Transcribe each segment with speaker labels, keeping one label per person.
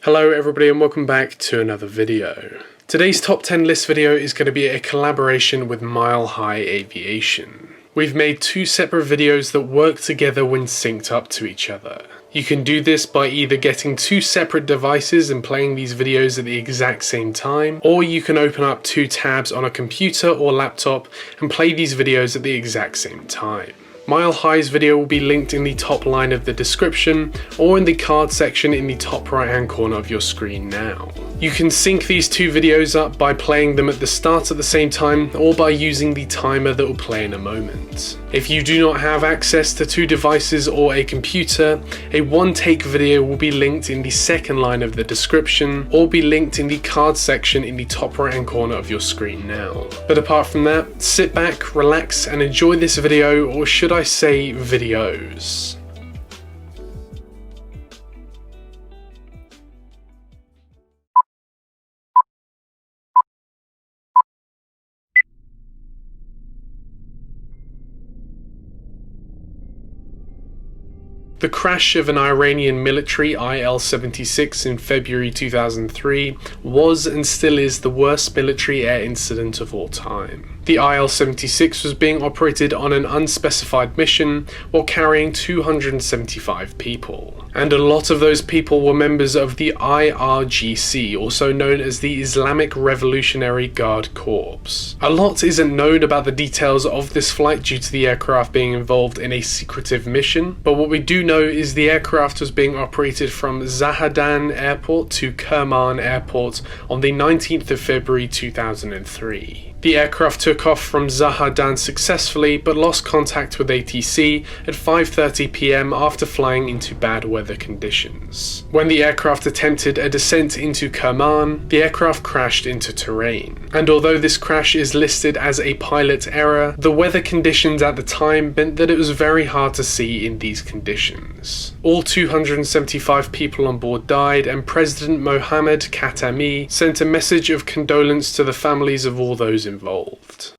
Speaker 1: Hello everybody and welcome back to another video. Today's top 10 list video is going to be a collaboration with Milehigh Aviation. We've made two separate videos that work together when synced up to each other. You can do this by either getting two separate devices and playing these videos at the exact same time, or you can open up two tabs on a computer or laptop and play these videos at the exact same time. Milehigh's video will be linked in the top line of the description or in the card section in the top right hand corner of your screen now. You can sync these two videos up by playing them at the start at the same time or by using the timer that will play in a moment. If you do not have access to two devices or a computer, a one-take video will be linked in the second line of the description or be linked in the card section in the top right hand corner of your screen now. But apart from that, sit back, relax and enjoy this video, or should I say videos. The crash of an Iranian military IL-76 in February 2003 was and still is the worst military air incident of all time. The IL-76 was being operated on an unspecified mission while carrying 275 people. And a lot of those people were members of the IRGC, also known as the Islamic Revolutionary Guard Corps. A lot isn't known about the details of this flight due to the aircraft being involved in a secretive mission, but what we do know is the aircraft was being operated from Zahedan Airport to Kerman Airport on the 19th of February 2003. The aircraft took off from Zahedan successfully but lost contact with ATC at 5:30 PM after flying into bad weather conditions. When the aircraft attempted a descent into Kerman, the aircraft crashed into terrain. And although this crash is listed as a pilot error, the weather conditions at the time meant that it was very hard to see in these conditions. All 275 people on board died, and President Mohammed Khatami sent a message of condolence to the families of all those involved.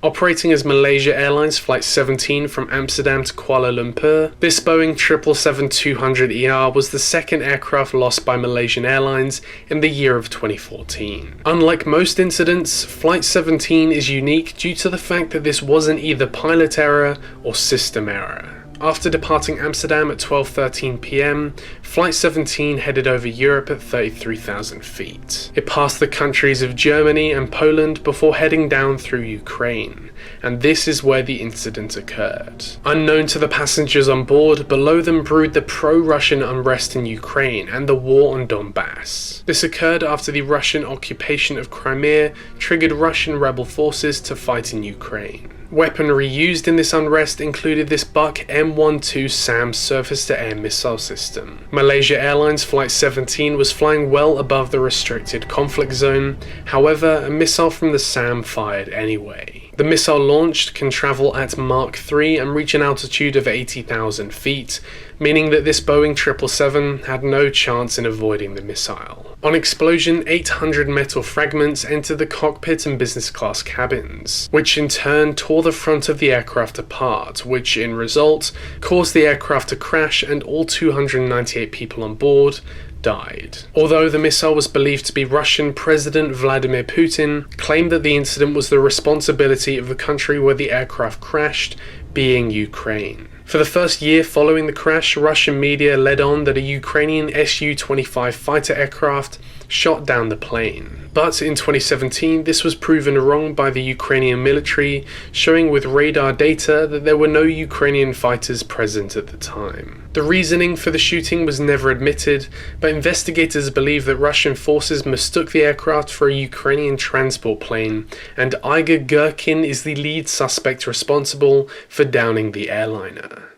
Speaker 1: Operating as Malaysia Airlines Flight 17 from Amsterdam to Kuala Lumpur, this Boeing 777-200ER was the second aircraft lost by Malaysian Airlines in the year of 2014. Unlike most incidents, Flight 17 is unique due to the fact that this wasn't either pilot error or system error. After departing Amsterdam at 12:13 p.m, Flight 17 headed over Europe at 33,000 feet. It passed the countries of Germany and Poland before heading down through Ukraine, and this is where the incident occurred. Unknown to the passengers on board, below them brewed the pro-Russian unrest in Ukraine and the war on Donbass. This occurred after the Russian occupation of Crimea triggered Russian rebel forces to fight in Ukraine. Weaponry used in this unrest included this Buck M12 SAM surface-to-air missile system. Malaysia Airlines Flight 17 was flying well above the restricted conflict zone, however, a missile from the SAM fired anyway. The missile launched can travel at Mach 3 and reach an altitude of 80,000 feet, meaning that this Boeing 777 had no chance in avoiding the missile. On explosion, 800 metal fragments entered the cockpit and business class cabins, which in turn tore the front of the aircraft apart, which in result caused the aircraft to crash and all 298 people on board died. Although the missile was believed to be Russian, President Vladimir Putin claimed that the incident was the responsibility of the country where the aircraft crashed, being Ukraine. For the first year following the crash, Russian media led on that a Ukrainian Su-25 fighter aircraft shot down the plane. But in 2017, this was proven wrong by the Ukrainian military, showing with radar data that there were no Ukrainian fighters present at the time. The reasoning for the shooting was never admitted, but investigators believe that Russian forces mistook the aircraft for a Ukrainian transport plane, and Igor Girkin is the lead suspect responsible for downing the airliner.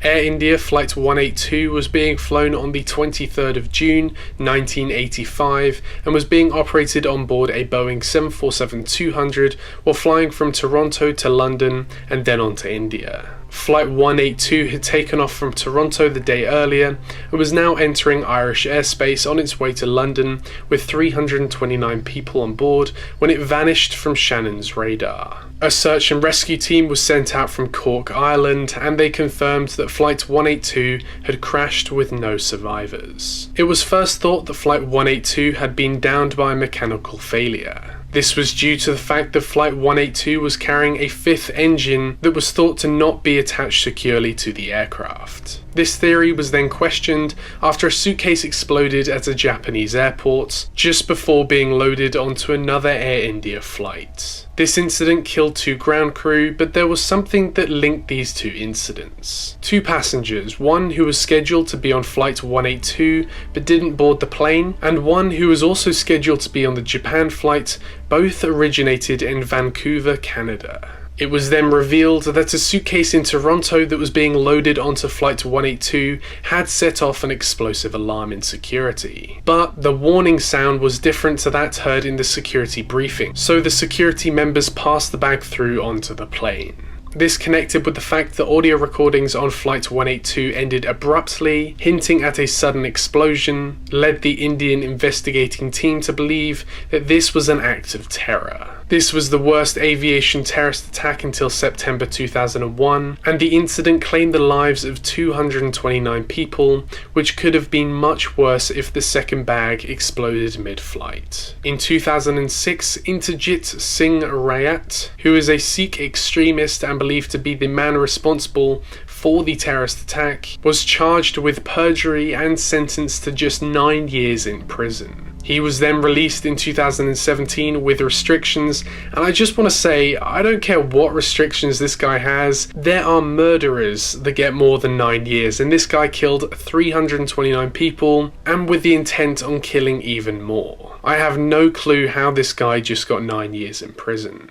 Speaker 1: Air India Flight 182 was being flown on the 23rd of June 1985 and was being operated on board a Boeing 747-200 while flying from Toronto to London and then on to India. Flight 182 had taken off from Toronto the day earlier and was now entering Irish airspace on its way to London with 329 people on board when it vanished from Shannon's radar. A search and rescue team was sent out from Cork, Ireland, and they confirmed that Flight 182 had crashed with no survivors. It was first thought that Flight 182 had been downed by a mechanical failure. This was due to the fact that Flight 182 was carrying a fifth engine that was thought to not be attached securely to the aircraft. This theory was then questioned after a suitcase exploded at a Japanese airport just before being loaded onto another Air India flight. This incident killed 2 ground crew, but there was something that linked these 2 incidents. 2 passengers, one who was scheduled to be on Flight 182 but didn't board the plane, and one who was also scheduled to be on the Japan flight, both originated in Vancouver, Canada. It was then revealed that a suitcase in Toronto that was being loaded onto Flight 182 had set off an explosive alarm in security. But the warning sound was different to that heard in the security briefing, so the security members passed the bag through onto the plane. This connected with the fact that audio recordings on Flight 182 ended abruptly, hinting at a sudden explosion, led the Indian investigating team to believe that this was an act of terror. This was the worst aviation terrorist attack until September 2001, and the incident claimed the lives of 229 people, which could have been much worse if the second bag exploded mid-flight. In 2006, Interjit Singh Rayat, who is a Sikh extremist and believed to be the man responsible for the terrorist attack, was charged with perjury and sentenced to just 9 years in prison. He was then released in 2017 with restrictions, and I just want to say, I don't care what restrictions this guy has, there are murderers that get more than 9 years, and this guy killed 329 people, and with the intent on killing even more. I have no clue how this guy just got 9 years in prison.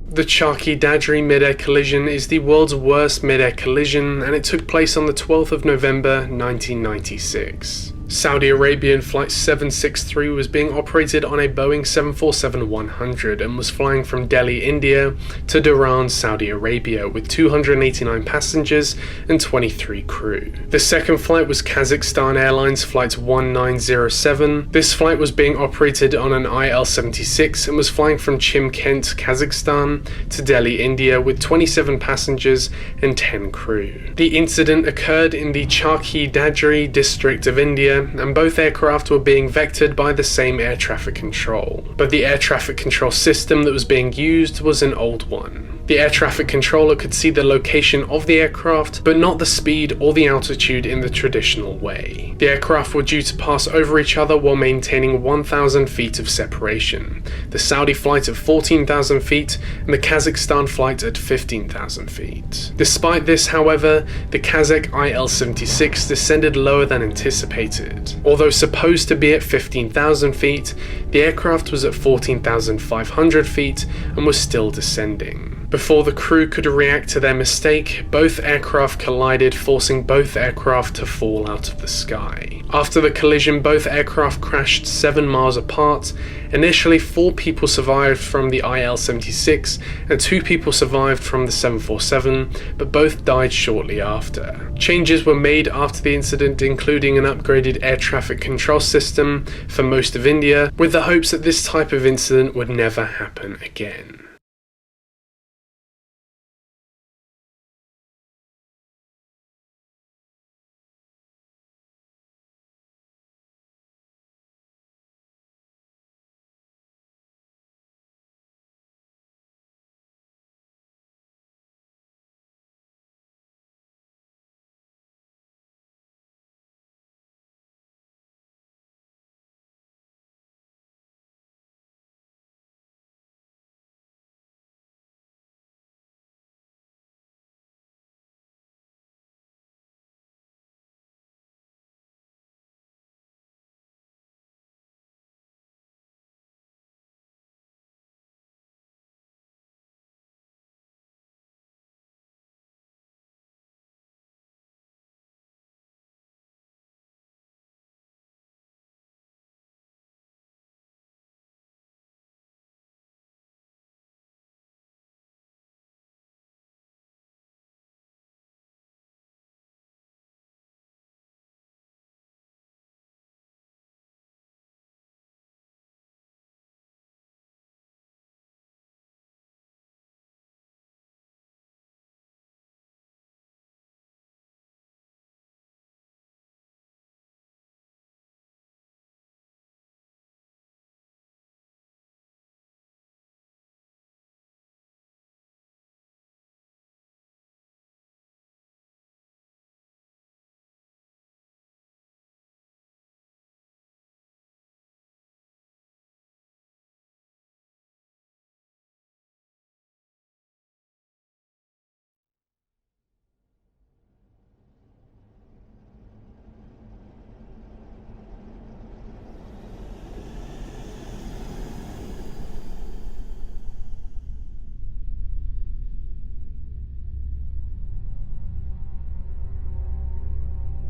Speaker 1: The Charkhi Dadri Midair collision is the world's worst midair collision, and it took place on the 12th of November 1996. Saudi Arabian Flight 763 was being operated on a Boeing 747-100 and was flying from Delhi, India to Dhahran, Saudi Arabia with 289 passengers and 23 crew. The second flight was Kazakhstan Airlines Flight 1907. This flight was being operated on an IL-76 and was flying from Chimkent, Kazakhstan to Delhi, India with 27 passengers and 10 crew. The incident occurred in the Charkhi Dadri district of India, and both aircraft were being vectored by the same air traffic control. But the air traffic control system that was being used was an old one. The air traffic controller could see the location of the aircraft, but not the speed or the altitude in the traditional way. The aircraft were due to pass over each other while maintaining 1,000 feet of separation, the Saudi flight at 14,000 feet and the Kazakhstan flight at 15,000 feet. Despite this, however, the Kazakh IL-76 descended lower than anticipated. Although supposed to be at 15,000 feet, the aircraft was at 14,500 feet and was still descending. Before the crew could react to their mistake, both aircraft collided, forcing both aircraft to fall out of the sky. After the collision, both aircraft crashed 7 miles apart. Initially, 4 people survived from the IL-76 and 2 people survived from the 747, but both died shortly after. Changes were made after the incident, including an upgraded air traffic control system for most of India, with the hopes that this type of incident would never happen again.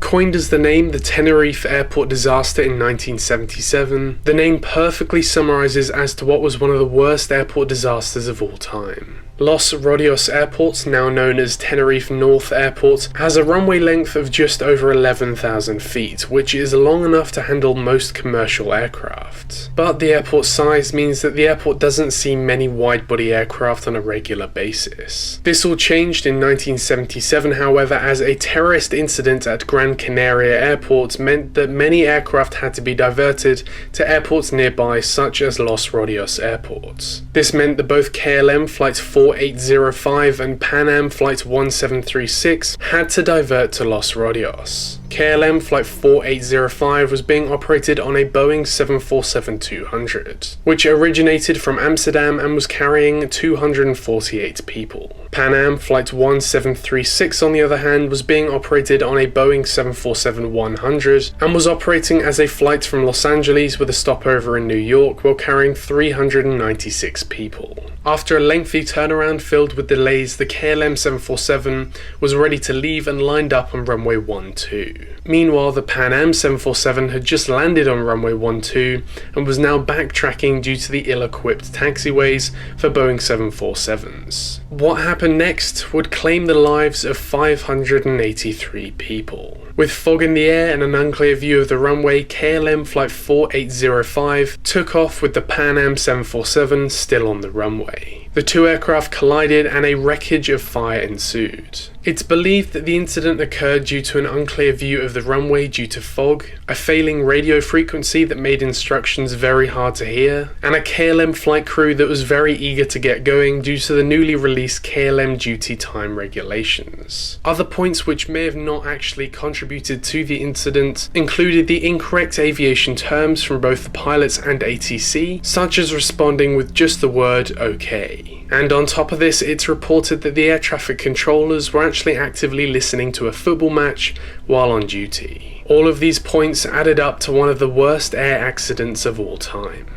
Speaker 1: Coined as the name the Tenerife airport disaster in 1977, the name perfectly summarizes as to what was one of the worst airport disasters of all time. Los Rodios Airport, now known as Tenerife North Airport, has a runway length of just over 11,000 feet, which is long enough to handle most commercial aircraft. But the airport's size means that the airport doesn't see many wide-body aircraft on a regular basis. This all changed in 1977, however, as a terrorist incident at Gran Canaria Airport meant that many aircraft had to be diverted to airports nearby, such as Los Rodios Airport. This meant that both KLM Flight 4805 and Pan Am Flight 1736 had to divert to Los Rodios. KLM Flight 4805 was being operated on a Boeing 747-200, which originated from Amsterdam and was carrying 248 people. Pan Am Flight 1736, on the other hand, was being operated on a Boeing 747-100 and was operating as a flight from Los Angeles with a stopover in New York while carrying 396 people. After a lengthy turnaround filled with delays, the KLM 747 was ready to leave and lined up on runway 12. Meanwhile, the Pan Am 747 had just landed on runway 12 and was now backtracking due to the ill-equipped taxiways for Boeing 747s. What happened next would claim the lives of 583 people. With fog in the air and an unclear view of the runway, KLM Flight 4805 took off with the Pan Am 747 still on the runway. The two aircraft collided and a wreckage of fire ensued. It's believed that the incident occurred due to an unclear view of the runway due to fog, a failing radio frequency that made instructions very hard to hear, and a KLM flight crew that was very eager to get going due to the newly released KLM duty time regulations. Other points which may have not actually contributed to the incident included the incorrect aviation terms from both the pilots and ATC, such as responding with just the word OK. And on top of this, it's reported that the air traffic controllers were actually actively listening to a football match while on duty. All of these points added up to one of the worst air accidents of all time.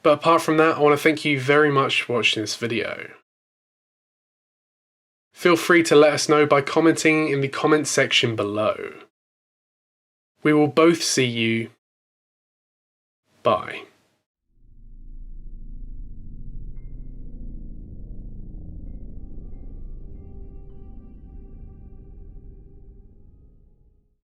Speaker 1: But apart from that, I want to thank you very much for watching this video. Feel free to let us know by commenting in the comments section below. We will both see you. Bye.